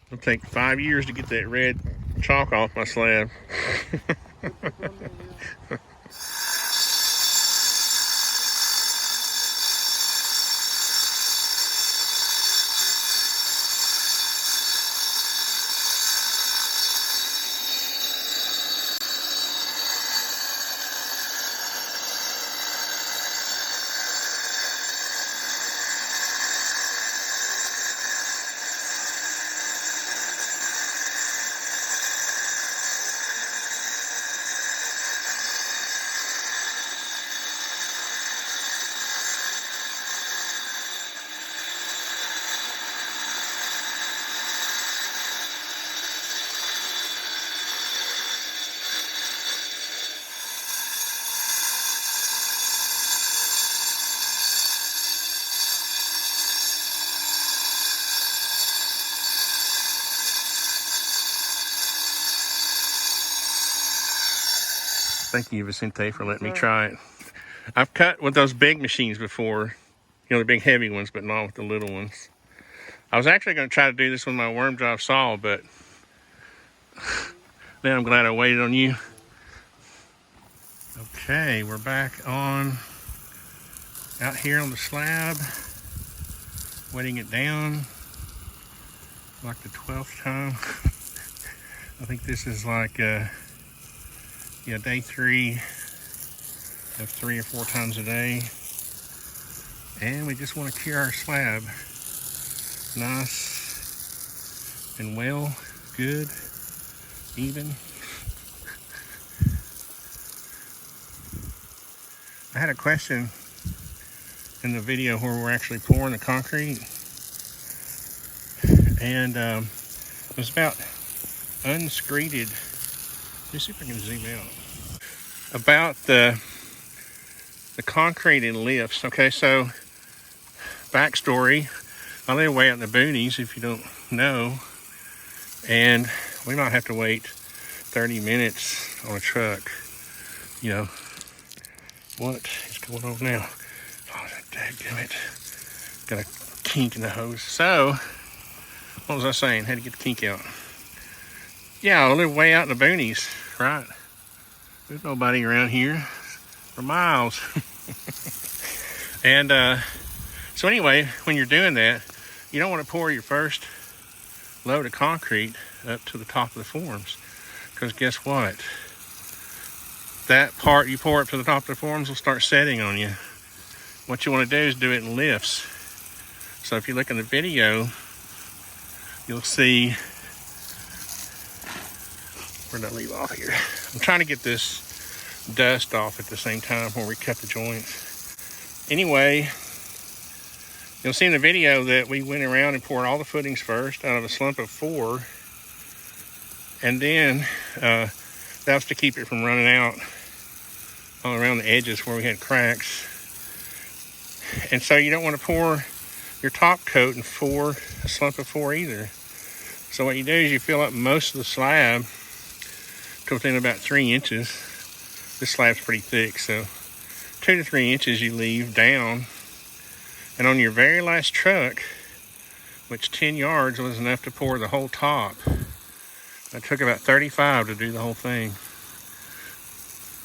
It'll take 5 years to get that red chalk off my slab. Thank you, Vicente, for letting me try it. I've cut with those big machines before, the big heavy ones, but not with the little ones. I was actually going to try to do this with my worm drive saw, but then I'm glad I waited on you. Okay, we're back out here on the slab, wetting it down like the 12th time. I think this is like day 3 of 3 or 4 times a day. And we just want to cure our slab nice and well, good, even. I had a question in the video where we're actually pouring the concrete, and it was about unscreeded. Let me see if I can zoom out. About the concrete and lifts. Okay, so backstory. I live way out in the boonies, if you don't know, and we might have to wait 30 minutes on a truck. What is going on now? Oh, dadgummit. Got a kink in the hose. So, what was I saying? Had to get the kink out. Yeah, I live way out in the boonies, right? There's nobody around here for miles. And so anyway, when you're doing that, you don't want to pour your first load of concrete up to the top of the forms, because guess what? That part you pour up to the top of the forms will start setting on you. What you want to do is do it in lifts. So if you look in the video, you'll see, where did I leave off here? I'm trying to get this dust off at the same time where we cut the joints. Anyway, you'll see in the video that we went around and poured all the footings first out of a slump of 4. And then that was to keep it from running out all around the edges where we had cracks. And so you don't want to pour your top coat in a slump of 4 either. So what you do is you fill up most of the slab to within about 3 inches. This slab's pretty thick, so 2 to 3 inches you leave down. And on your very last truck, which 10 yards was enough to pour the whole top, it took about 35 to do the whole thing.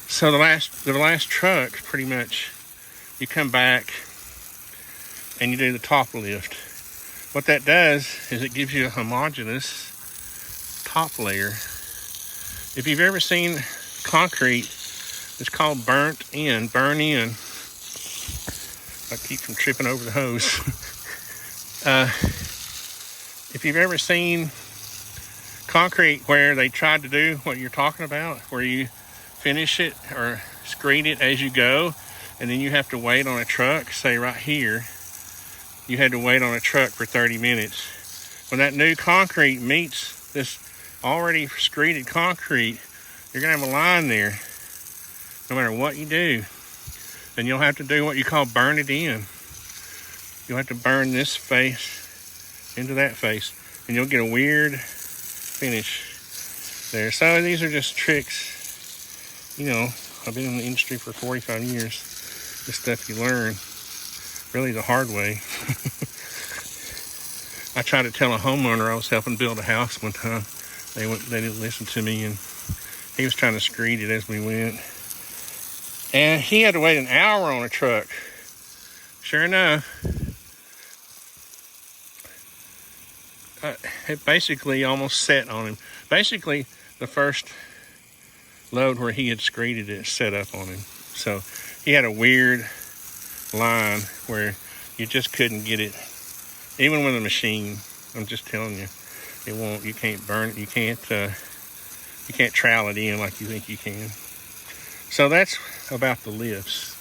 So the last truck, pretty much, you come back and you do the top lift. What that does is it gives you a homogeneous top layer. If you've ever seen concrete, it's called burn in. I keep from tripping over the hose. If you've ever seen concrete where they tried to do what you're talking about, where you finish it or screed it as you go, and then you have to wait on a truck, say right here, you had to wait on a truck for 30 minutes. When that new concrete meets this already screeded concrete, you're going to have a line there no matter what you do. And you'll have to do what you call burn it in. You'll have to burn this face into that face, and you'll get a weird finish there. So these are just tricks. I've been in the industry for 45 years. This stuff you learn really the hard way. I tried to tell a homeowner I was helping build a house one time. They didn't listen to me, and he was trying to screed it as we went. And he had to wait an hour on a truck. Sure enough, it basically almost set on him. Basically, the first load where he had screeded it set up on him. So he had a weird line where you just couldn't get it, even with a machine. I'm just telling you, it won't. You can't burn it. You can't trowel it in like you think you can. So that's about the lifts.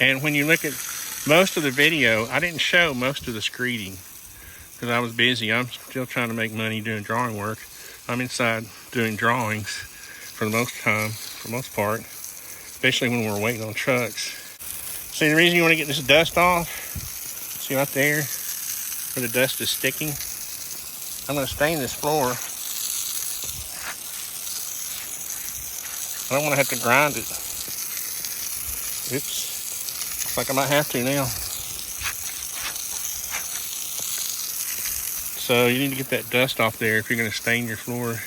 And when you look at most of the video, I didn't show most of the screeding because I was busy. I'm still trying to make money doing drawing work. I'm inside doing drawings for the most part, especially when we're waiting on trucks. See, the reason you want to get this dust off, see right there where the dust is sticking? I'm going to stain this floor. I don't want to have to grind it. Oops. Looks like I might have to now. So you need to get that dust off there if you're going to stain your floor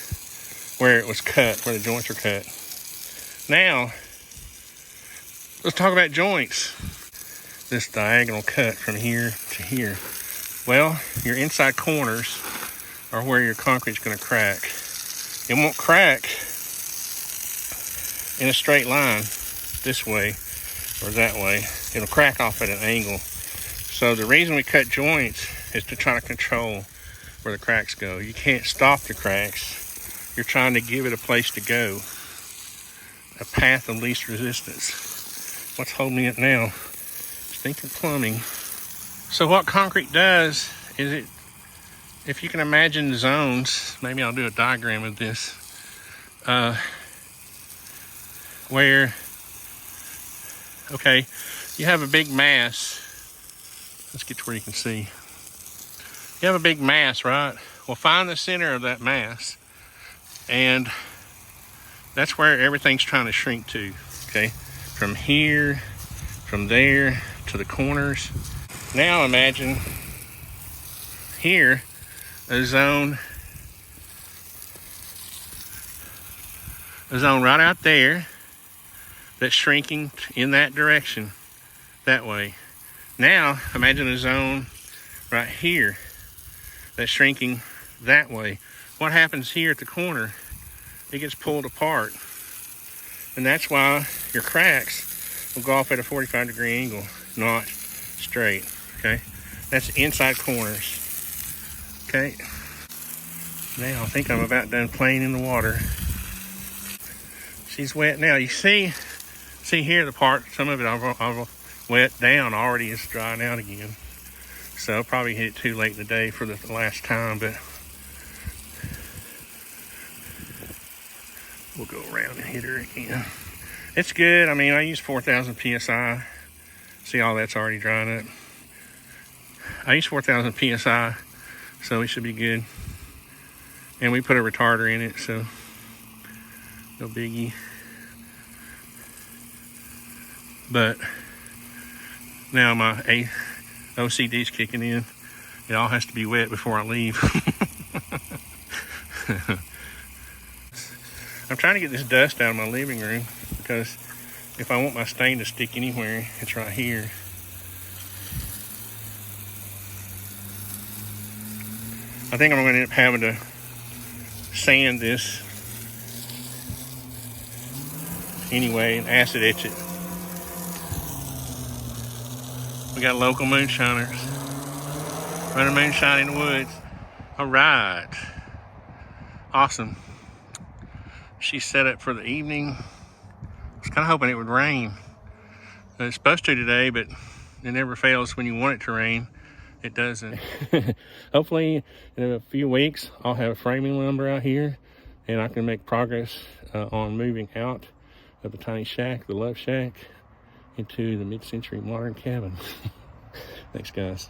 where it was cut, where the joints are cut. Now, let's talk about joints. This diagonal cut from here to here. Well, your inside corners are where your concrete's going to crack. It won't crack in a straight line this way or that way. It'll crack off at an angle. So the reason we cut joints is to try to control where the cracks go. You can't stop the cracks. You're trying to give it a place to go. A path of least resistance. What's holding me up now? Stinking plumbing. So what concrete does is if you can imagine zones, maybe I'll do a diagram of this, where, okay, you have a big mass. Let's get to where you can see. You have a big mass, right? Well, find the center of that mass, and that's where everything's trying to shrink to, okay? From here, from there, to the corners. Now imagine here, a zone right out there that's shrinking in that direction, that way. Now imagine a zone right here that's shrinking that way. What happens here at the corner? It gets pulled apart. And that's why your cracks will go off at a 45-degree angle, not straight, okay? That's inside corners, okay? Now I think I'm about done playing in the water. She's wet now. You see here the part, some of it I've wet down already is drying out again. So I'll probably hit it too late in the day for the last time, but we'll go around and hit her again. It's good. I mean, I use 4,000 PSI. See, all that's already drying up. I use 4,000 PSI, so it should be good. And we put a retarder in it, so no biggie. But now my OCD's kicking in. It all has to be wet before I leave. I'm trying to get this dust out of my living room because if I want my stain to stick anywhere, it's right here. I think I'm going to end up having to sand this anyway and acid etch it. We got local moonshiners running moonshine in the woods. All right, awesome. She's set up for the evening. I was kind of hoping it would rain. It's supposed to today, but it never fails when you want it to rain. It doesn't. Hopefully in a few weeks I'll have framing lumber out here and I can make progress on moving out of the tiny shack, the love shack, into the mid-century modern cabin. Thanks, guys.